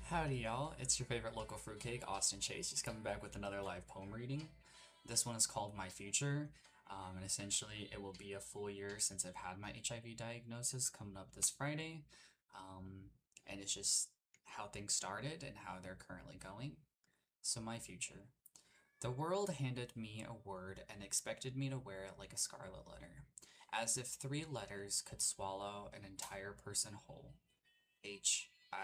Howdy, y'all. It's your favorite local fruitcake, Austin Chase, just coming back with another live poem reading. This one is called My Future, and essentially it will be a full year since I've had my HIV diagnosis coming up this Friday. Um, and it's just how things started and how they're currently going. So, my future. The world handed me a word and expected me to wear it like a scarlet letter, as if three letters could swallow an entire person whole. HIV.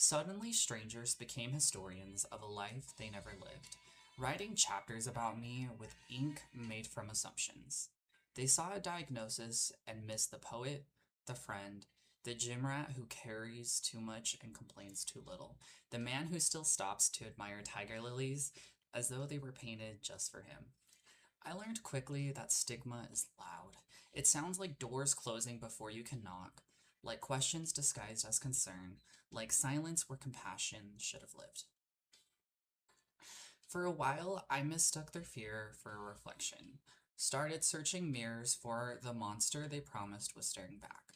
Suddenly, strangers became historians of a life they never lived, writing chapters about me with ink made from assumptions. They saw a diagnosis and missed the poet, the friend, the gym rat who carries too much and complains too little, the man who still stops to admire tiger lilies as though they were painted just for him. I learned quickly that stigma is loud. It sounds like doors closing before you can knock, like questions disguised as concern, like silence where compassion should have lived. For a while, I mistook their fear for a reflection, started searching mirrors for the monster they promised was staring back.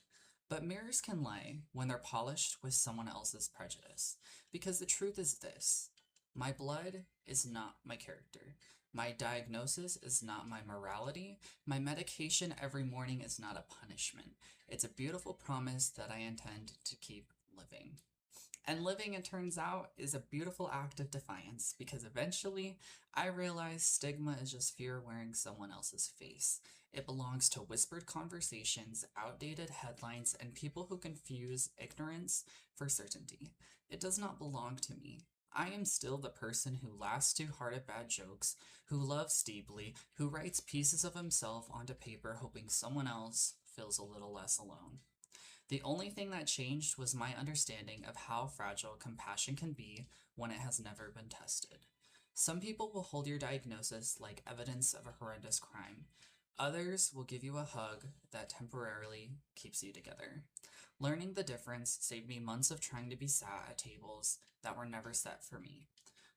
But mirrors can lie when they're polished with someone else's prejudice, because the truth is this: my blood is not my character. My diagnosis is not my morality. My medication every morning is not a punishment. It's a beautiful promise that I intend to keep living. And living, it turns out, is a beautiful act of defiance because eventually I realized stigma is just fear wearing someone else's face. It belongs to whispered conversations, outdated headlines, and people who confuse ignorance for certainty. It does not belong to me. I am still the person who laughs too hard at bad jokes, who loves deeply, who writes pieces of himself onto paper hoping someone else feels a little less alone. The only thing that changed was my understanding of how fragile compassion can be when it has never been tested. Some people will hold your diagnosis like evidence of a horrendous crime. Others will give you a hug that temporarily keeps you together. Learning the difference saved me months of trying to be sat at tables that were never set for me.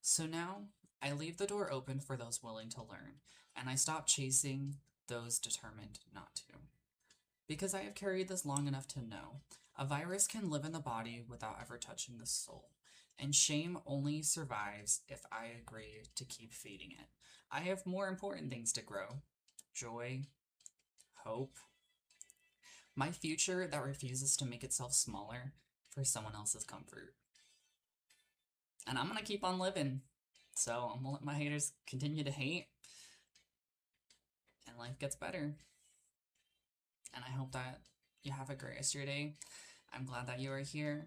So now, I leave the door open for those willing to learn, and I stop chasing those determined not to. Because I have carried this long enough to know, a virus can live in the body without ever touching the soul, and shame only survives if I agree to keep feeding it. I have more important things to grow: joy, hope, my future that refuses to make itself smaller for someone else's comfort. And I'm gonna keep on living. So I'm gonna let my haters continue to hate, and life gets better. And I hope that you have a great rest of your day. I'm glad that you are here.